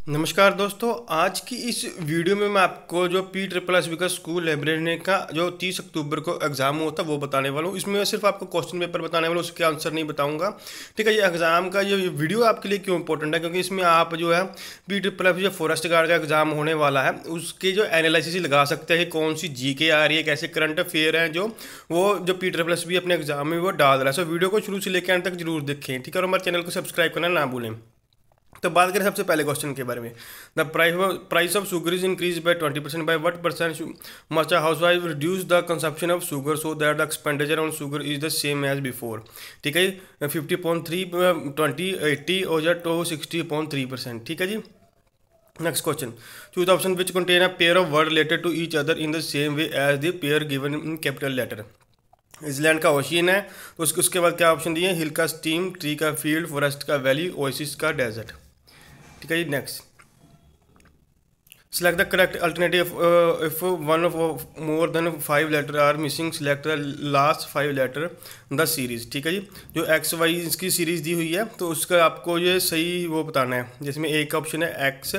नमस्कार दोस्तों, आज की इस वीडियो में मैं आपको जो पी ट्रिपल एस बी का स्कूल लाइब्रेरी का जो 30 अक्टूबर को एग्ज़ाम होता है वो बताने वाला हूँ। इसमें मैं सिर्फ आपको क्वेश्चन पेपर बताने वाला हूँ, उसके आंसर नहीं बताऊंगा। ठीक है, ये एग्ज़ाम का ये वीडियो आपके लिए क्यों इंपॉर्टेंट है, क्योंकि इसमें आप जो है पी ट्रिपल एस जो फॉरेस्ट गार्ड का एग्ज़ाम होने वाला है उसके जो एनालिसिस लगा सकते हैं, कौन सी जीके आ रही है, कैसे करंट अफेयर हैं जो पी ट्रिपल एस भी अपने एग्जाम में वो डाल रहा है। सो वीडियो को शुरू से लेकर अंत तक जरूर देखें, ठीक है, और हमारे चैनल को सब्सक्राइब करना ना भूलें। तो बात करें सबसे पहले क्वेश्चन के बारे में। The price of sugar is increase by 20% by what percent must a house wife reduce the consumption of sugar so that the expenditure on sugar is the same as before. ठीक है, 50.3 20 80 और या 60.3%। ठीक है जी। Next question, choose the option which contain a pair of word related to each other in the same way as the pair given in capital letter. New Zealand का ocean है, तो उसके बाद क्या ऑप्शन दिए, हिल का स्टीम, ट्री का field, forest का वैली, ओएसिस का डेजर्ट। ठीक है जी। Next, select the correct alternative if one of more than 5 letter are missing, select the last 5 letter the series। ठीक है जी, जो एक्स वाई इसकी सीरीज दी हुई है तो उसका आपको ये सही वो बताना है, जिसमें ए का ऑप्शन है X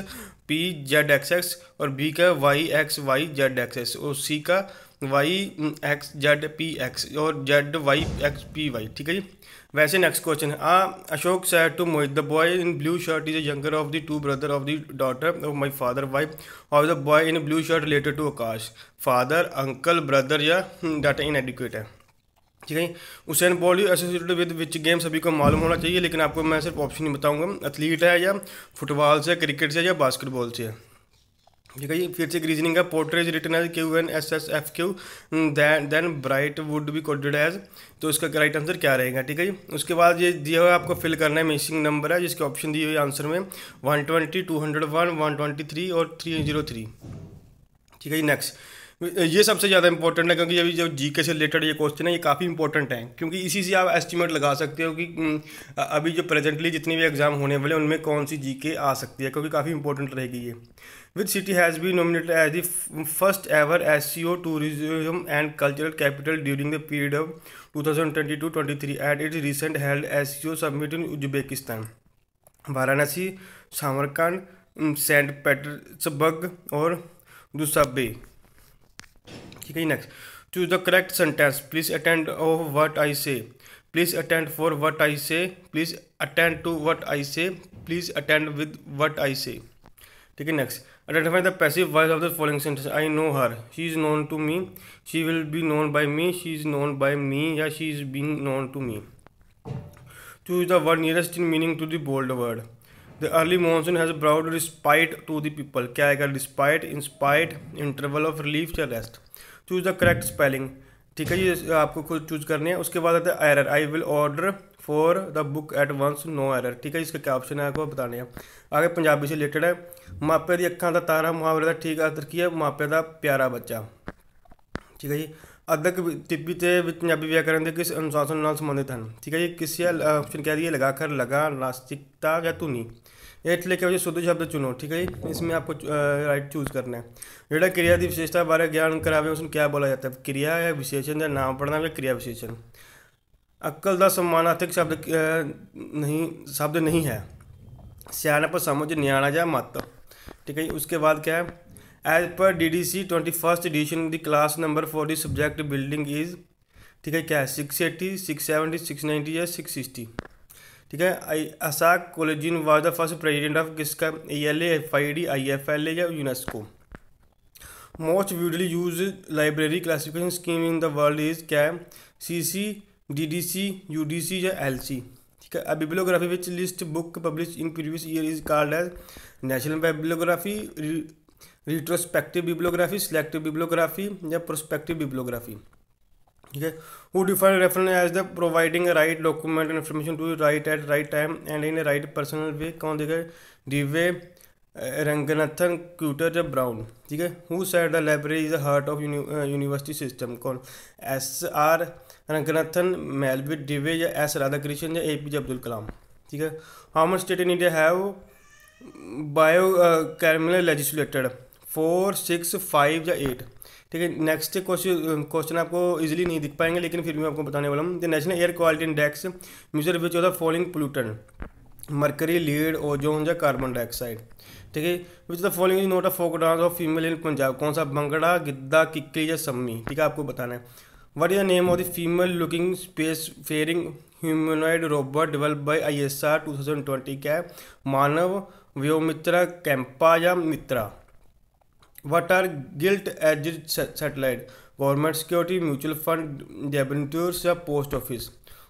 P Z X X और बी का Y X Y Z X X और सी का Y X Z P X और Z Y X P Y. ठीक है जी। वैसे next question, Ashok said to Mohit the boy in blue shirt is a younger of the two brother of the daughter of my father wife और the boy in blue shirt related to Akash, father uncle brother या data इनएडिक्वेट है। ठीक है, Usain Bolt associated with which game सभी को मालूम होना चाहिए, लेकिन आपको मैं सिर्फ ऑप्शन नहीं बताऊंगा, एथलीट है या फुटबॉल से, क्रिकेट से या बास्केटबॉल से है। ठीक है जी। फिर से रीजनिंग का portrays written as Q N S S F Q then bright would be coded as, तो इसका राइट आंसर क्या रहेगा। ठीक है जी। उसके बाद ये दिया हुआ आपको फिल करना है, मिसिंग नंबर है जिसके ऑप्शन दिए हुए आंसर में 120 201 123 और 303। ठीक है जी। नेक्स्ट, ये सबसे ज़्यादा इंपॉर्टेंट है क्योंकि अभी जो जीके से रिलेटेड ये क्वेश्चन है ये काफ़ी इंपॉर्टेंट है, क्योंकि इसी से आप एस्टिमेट लगा सकते हो कि अभी जो प्रेजेंटली जितने भी एग्जाम होने वाले हैं उनमें कौन सी जीके आ सकती है, क्योंकि काफ़ी इंपॉर्टेंट रहेगी ये। Which city has be nominated as the first ever SCO tourism and cultural capital during the period of 2022-23 at its recent held SCO summit in Uzbekistan. Varanasi, Samarkand, Saint Petersburg और Dushanbe. ठीक है। Next, choose the correct sentence, please attend of what I say, please attend for what I say, please attend to what I say, please attend with what I say. ठीक है। Next, identify the passive voice of the following sentence, I know her, she is known to me, she will be known by me, she is known by me या she is being known to me. Choose the word nearest in meaning to the bold word, the early monsoon has brought respite to the people, क्या आएगा, despite, in spite, interval of relief या rest. Choose the correct spelling. ठीक है, ये आपको खुद choose करनी है। उसके बाद आता है error, I will order for the book at once, no error. ठीक है, इसका क्या ऑप्शन है आपको बताने हैं। आगे पंजाबी से रिलेटेड है, मापे दी अखां दा तारा, मुहावरे का ठीक अर्थ की है, मापे का प्यारा बच्चा। ठीक है जी। अदक टिप्पी ते पंजाबी व्याकरण के किस अनुशासन नाल संबंधित हैं। ठीक है जी। किसी ऑप्शन कह दिए लगाकर, लगा, नास्तिकता या धुनी। ये लेके वजह शुद्ध शब्द चुनो। ठीक है जी, इसमें आपको राइट चूज करना है। जेड़ा क्रिया की विशेषता बारे ज्ञान करावे उसमें क्या बोला जाता है, क्रिया या विशेषण या नाम पढ़ना या क्रिया विशेषण। अक्ल का समानार्थक शब्द नहीं है, सियाणप समझ, न्याणा या मत। ठीक है। उसके बाद क्या है, as per DDC 21st edition the class number for the subject building is. ठीक है, क्या है, 680 670 690 या 660। ठीक है। Isak Collijn was the first president of किसका, ALA, FID, IFLA या UNESCO. Most widely use library classification scheme in the world is, क्या है, CC, DDC, UDC या LC। ठीक है। Bibliography which list book publish in previous year is called as national bibliography, retrospective bibliography, selective bibliography या prospective bibliography. ठीक है। Who define reference as the providing right document and information to right eight right time and in right personal way, कौन देगा, Dewey, Ranganathan, Cutter या Brown. ठीक है। Who said the library is the heart of university system, कौन, SR Ranganathan, Melvil, Dewey या S Radhakrishnan या APJ Abdul Kalam. ठीक है। How much state in India have bicameral legislated, 4 6 5 या 8। ठीक है। नेक्स्ट क्वेश्चन आपको इजीली नहीं दिख पाएंगे, लेकिन फिर भी मैं आपको बताने वाला हूँ। The national air quality index measure which of the following pollutant, mercury, lead, ozone या कार्बन डाइऑक्साइड। ठीक है, which the following note a folk dance of female in Punjab, कौन सा, भंगड़ा, गिद्दा, किक्ली या सम्मी। ठीक है, आपको बताना है। What is the name of the female looking space faring humanoid robot develop by ISR 2020, क्या है, मानव, व्योमित्रा, कैंपा या Mitra. What are gilt edge satellite, government security, mutual fund, debentures या post office.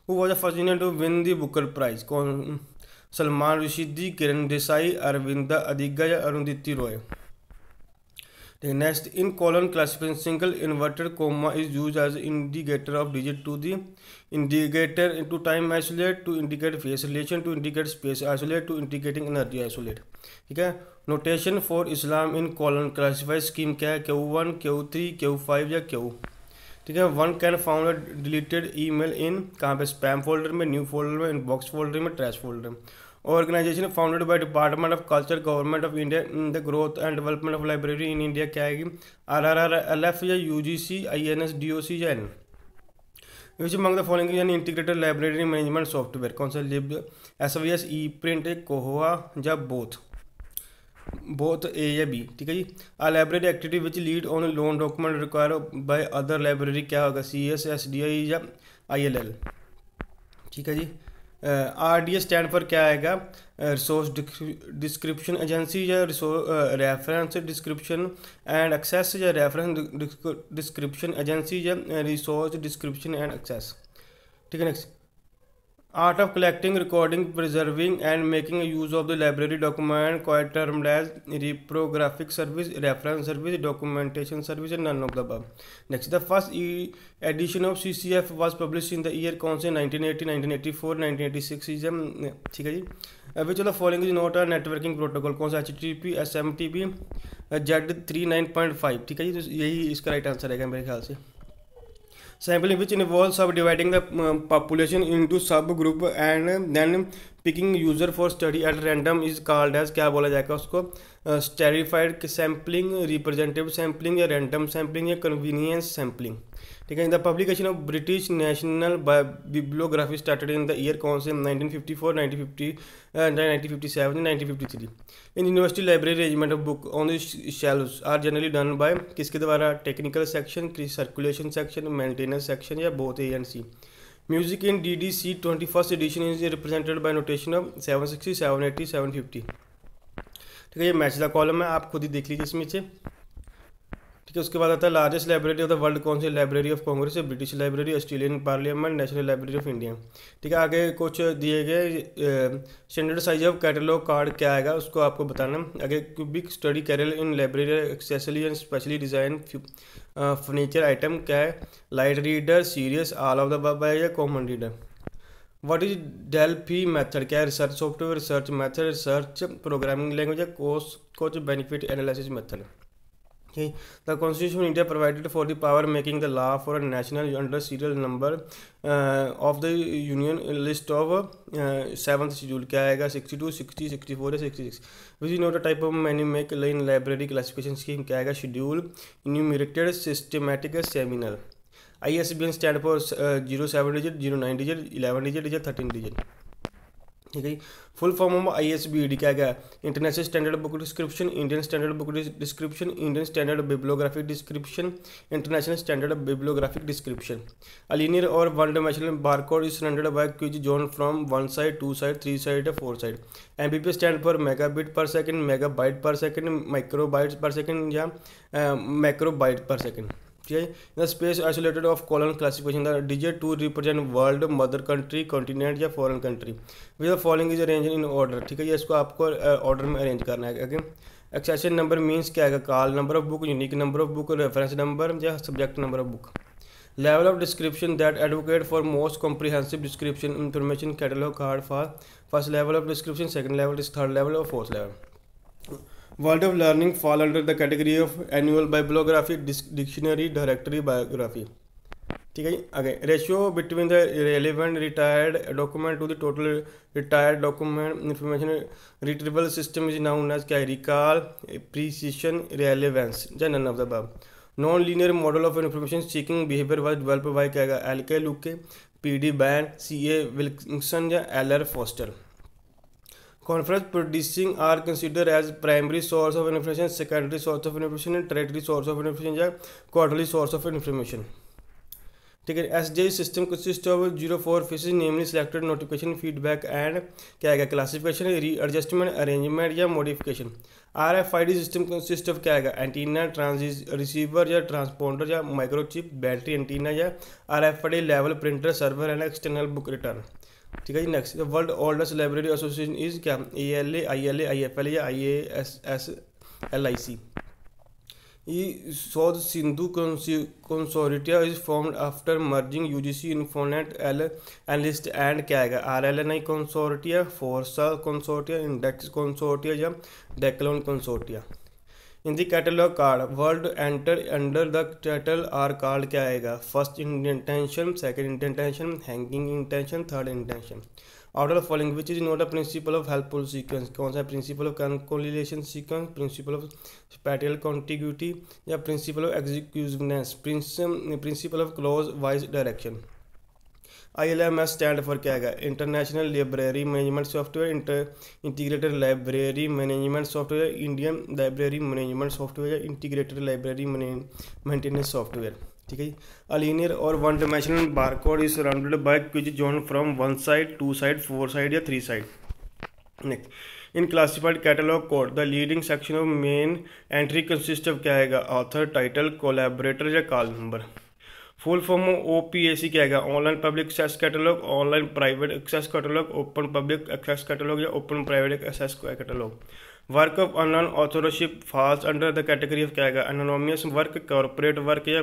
Who was the first Indian to win the Booker prize, कौन, सलमान रशीदी, किरण देसाई, अरविंदा अदिगा या Arundhati Roy. Next, in colon classification single inverted comma is use as indicator of digit to the indicator to time isolate, to indicate face relation, to indicate space isolate, to indicating energy isolate. ठीक है, notation for Islam in colon classified scheme क्या है, Q1, Q3, Q5 या Q। ठीक है, one can found deleted email in, कहाँ पे, spam folder में, न्यू फोल्डर में, इनबॉक्स फोल्डर में, ट्रैश फोल्डर में। Organisation founded by department of culture, government of India, in the growth and development of library in India, क्या आएगी, RRRLF या UGC, INS, DOC या N। Which among the following यानी integrated library management software, कौन सा, लिब, SVS, ई-प्रिंट, कोहोआ या both A या B। ठीक है जी। A library activity which lead on loan document require by other library, क्या होगा, CS, SDI या ILL। ठीक है जी। RDS स्टैंड पर क्या आएगा, रिसोर्स डिस्क्रिप्शन एजेंसी या रेफरेंस डिस्क्रिप्शन एंड एक्सेस या रेफरेंस डिस्क्रिप्शन एजेंसी या रिसोर्स डिस्क्रिप्शन एंड एक्सेस। ठीक है, next, art of collecting, recording, preserving and making use of the library document, quite termed as reprographic service, reference service, documentation service, none of the above. Next, the first edition of CCF was publish in the year, कौन से, 1980, 1984, 1986 is. ठीक है जी। विच of the following is not a networking protocol, कौन सा, HTTP, SMTP, Z39.5। ठीक है जी, तो यही इसका राइट आंसर रहेगा मेरे ख्याल से। Sampling which involves subdividing the population into subgroup and then picking user for study at random is called as, क्या बोला जाएगा उसको, stratified sampling, representative sampling या random sampling या convenience sampling। ठीक है, in the publication of British national bibliography started in the year, कौन से, 1954, 1957, 1953। In university library arrangement of book on the shelves are generally done by, किसके द्वारा, technical section, circulation section, maintenance section या both A and C। Music in DDC 21st edition is represented by notation of 760, 780, 750। ठीक है, ये match the column है, आप खुद ही देख लीजिए इसमें से। ठीक है, उसके बाद आता है largest library of the world, कौन सी, library of Congress, British library, Australian parliament, national library of India. ठीक है, आगे कुछ दिए गए standard size of catalogue card क्या आएगा उसको आपको बताना। आगे cubic study carrel in library accessory and specially design furniture item, क्या है, light reader, serious, all of the above या common reader. What is Delphi method, क्या है, research software, research method, research programming language या cost benefit analysis method. Okay. The Constitution of India provided for the power making the law for a national under serial number of the Union list of 7th schedule, क्या आएगा, 62, 60, 64 या 66। Which is not a type of many make line library classification scheme, क्या आएगा, schedule, enumerated, systematic या seminal। ISBN stand for 07 digit, 09 digit, 11 digit या 13 digit। ठीक है, full form of ISBD क्या गया, international standard book description, Indian standard book description, Indian standard bibliographic description, international standard bibliographic description. A linear और one dimensional barcode is surrendered by quiet zone from 1 side, 2 side, 3 side या 4 side. MBP stand for megabit per second, megabyte per second, microbytes per second या macrobyte per second. ठीक है, the space isolated of colon classification, the digit to represent world, mother country, continent या foreign country. With the following is arrange in order. ठीक है, ये इसको आपको order में अरेंज करना है। ओके, एक्सेशन नंबर मीन्स क्या है, call number of book, unique number of book, reference number या subject number of book. Level of description that advocate for most comprehensive description information catalogue card for first level of description, second level, third level और fourth level. World of learning fall under the category of annual bibliography, dictionary, directory, biography। ठीक है, आगे ratio between the relevant retrieved document to the total retrieved document information retrieval system is known as, क्या है, recall, precision, relevance या none of the above. Non linear model of information seeking behaviour was developed by, क्या है, LK Luke, PD Ban, CA Wilkinson या LR Foster. conference producing are considered as primary source of information, secondary source of information and tertiary source of information या quarterly source of information. ठीक है। SJ system consist of 04 phases namely selected, notification, feedback and क्या आएगा classification, readjustment, arrangement या modification. RFID system consist of क्या आएगा antenna, receiver या transponder या माइक्रोचिप, बैटरी, एंटीना या RFID level, printer, server and external book return. ठीक है जी। Next, world oldest library association is क्या ALA, ILA, IFL या IASSLIC। Shodh Sindhu consortia is formed after merging UGC, Infonet, analyst and क्या आएगा RLNI consortia, FORSA consortia, index consortia या डेक्लोन consortia. In the catalogue card word enter under the title are called क्या आएगा first intention, second intention, hanging intention, third intention. Out of following which is not a principle of helpful sequence. कौन सा principle of consolidation sequence, principle of spatial contiguity या principle of executiveness, principle of close wise direction. ILMS stand for क्या आएगा international library management software, integrated library management software, Indian library management software या integrated library maintenance software. ठीक है जी। A linear और one dimensional barcode is surrounded by quiet zone from 1 side, 2 side, 4 side या 3 side. Next, in classified catalogue code the leading section of main entry consist of क्या आएगा author, title, collaborator या call number. Full form OPAC क्या आएगा online public access catalogue, online private access catalogue, open public access catalogue या open private access catalogue. Work of unknown authorship falls under the category of क्या आएगा anonymous work, corporate work या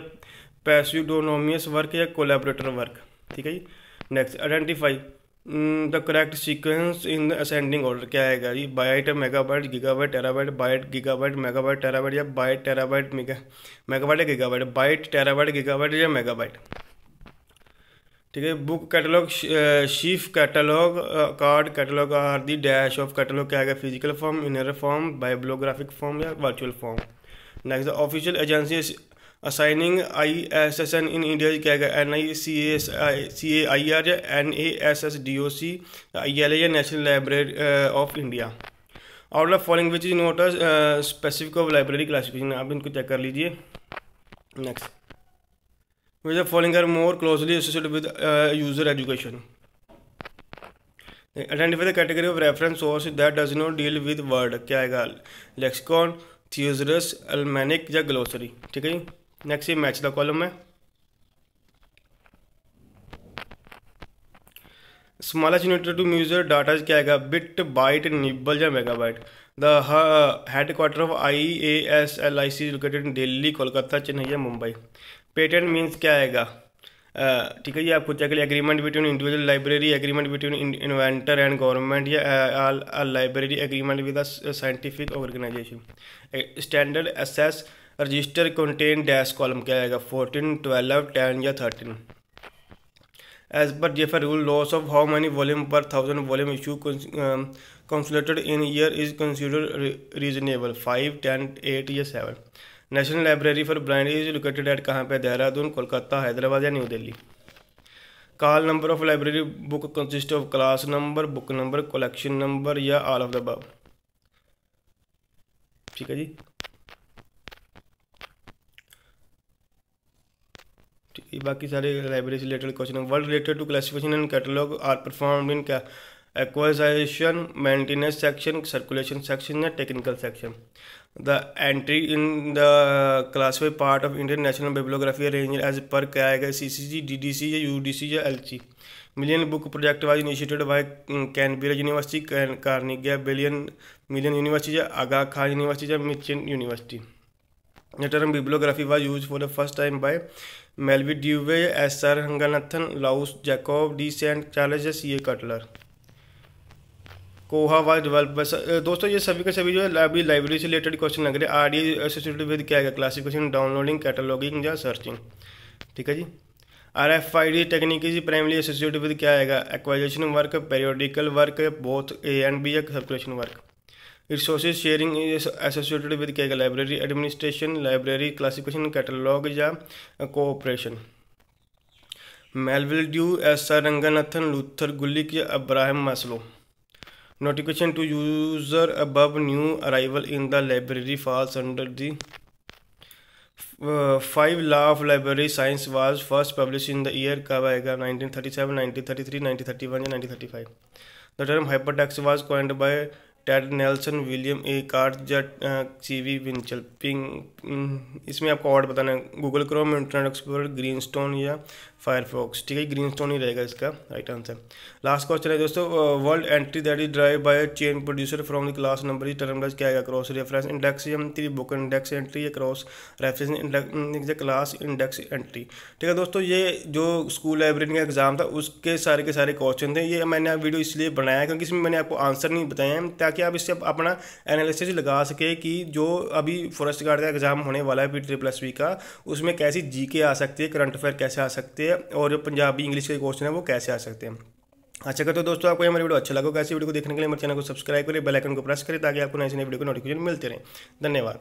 pseudonymous work या collaborator work. ठीक है जी। Next, identify the correct sequence in the ascending order क्या आएगा जी byte, megabyte, gigabyte, terabyte, byte, gigabyte, megabyte, terabyte या बाइट, टेराबाइट, मेगाबाइट या गीगाबाइट, बाइट, टेराबाइट, गीगाबाइट या मेगाबाइट। ठीक है। Book catalogue, sheath catalogue, card catalogue are the dash of catalogue क्या आएगा physical form, inner form, bibliographic form या virtual form. Next, the official agency assigning ISSN in India क्या आएगा NICAIR या NASSDOC, ILA या national library of India. Out of following which is not specific of library classification, आप इनको check कर लीजिए। Next, which of following are more closely associated with user education. Identify the category of reference source that does not deal with word क्या आएगा lexicon, thesaurus, almanac या glossary. ठीक है जी। नेक्स्ट, ये मैच द कॉलम है। Smallest unit to measure data क्या आएगा बिट, बाइट, निबल या megabyte. The headquarter of IASLIC located in Delhi, Kolkata, Chennai या मुंबई। पेटेंट मीन्स क्या आएगा ठीक है जी। आपको check agreement between individual library, agreement between inventor and government या library agreement with scientific organisation. Standard एसेस रजिस्टर कंटेन डैश कॉलम क्या आएगा 14, 12, 10 या 13। एज पर जेफर rule loss of how many volume per 1000 volume issue consulted in year is considered reasonable 5, 10, 8 या 7। National library for blind is located at कहाँ पे देहरादून, कोलकाता, हैदराबाद या new Delhi. Call number of library book consist of class number, book number, collection number या all of the above. ठीक है जी। ठीक है, बाकी सारे लाइब्रेरी से related question. Word related to classification and catalogue are performed in क्या acquisition, maintenance section, circulation section या technical section. The entry in the classified part of Indian national bibliography arrange as per क्या आएगा CCG, DDC या UDC या LC। Million book project was initiated by Canberra university, Carnegie Mellon university या Aga Khan university या Michigan university. The term bibliography was used for the first time by Melvil Dewey, SR Ranganathan, Louis Jacob, D Saint Charles या CA Cutter. Koha was develop. दोस्तों ये सभी के सभी जो है अभी लाइब्रेरी से रिलेटेड क्वेश्चन लग रहे हैं। RD एसोसिएटेड विद क्या है क्लासिफिकेशन, डाउनलोडिंग, कैटलॉगिंग या सर्चिंग। ठीक है जी। RFID technique is primary associated with क्या आएगा acquisition work, periodical work, both A and B या circulation work. Resources sharing is associated with क्या library administration, library classification, catalog या cooperation. Melvil Dewey, SR Ranganathan, Luther Gulick या Abraham Maslow. Notification to user above new arrival in the library falls under the five law of library science was first published in the year कब आएगा 1937, 1933, 1931 या 1935. The term hypertext was coined by Ted Nelson, William A Kartjet, CV Winchell. इसमें आपको और बताना है Google Chrome, Internet Explorer, Greenstone या Firefox. ठीक है, ग्रीनस्टोन ही रहेगा इसका राइट आंसर. लास्ट क्वेश्चन है दोस्तों, world entry that is drive by chain producer from the class number is termed as क्या आएगा? Cross reference index entry, book index entry या cross reference index, class index entry. ठीक है दोस्तों, ये जो स्कूल लाइब्रेरी का एग्जाम था उसके के सारे क्वेश्चन थे. ये मैंने वीडियो इसलिए बनाया क्योंकि इसमें मैंने आपको आंसर नहीं बताए हैं ताकि आप इससे अपना एनालिसिस लगा सके कि जो अभी फॉरेस्ट गार्ड का एग्जाम होने वाला है PTSSB का, उसमें कैसी जीके आ सकती है, करंट अफेयर कैसे आ सकते हैं और जो पंजाबी इंग्लिश के क्वेश्चन है वो कैसे आ सकते हैं. अच्छा करते हो दोस्तों, आपको हमारी वीडियो अच्छा लगा, कैसी वीडियो को देखने के लिए मेरे चैनल को सब्सक्राइब करें, बेल आइकन को प्रेस करें ताकि आपको नई वीडियो को नोटिफिकेशन मिलते रहे. धन्यवाद.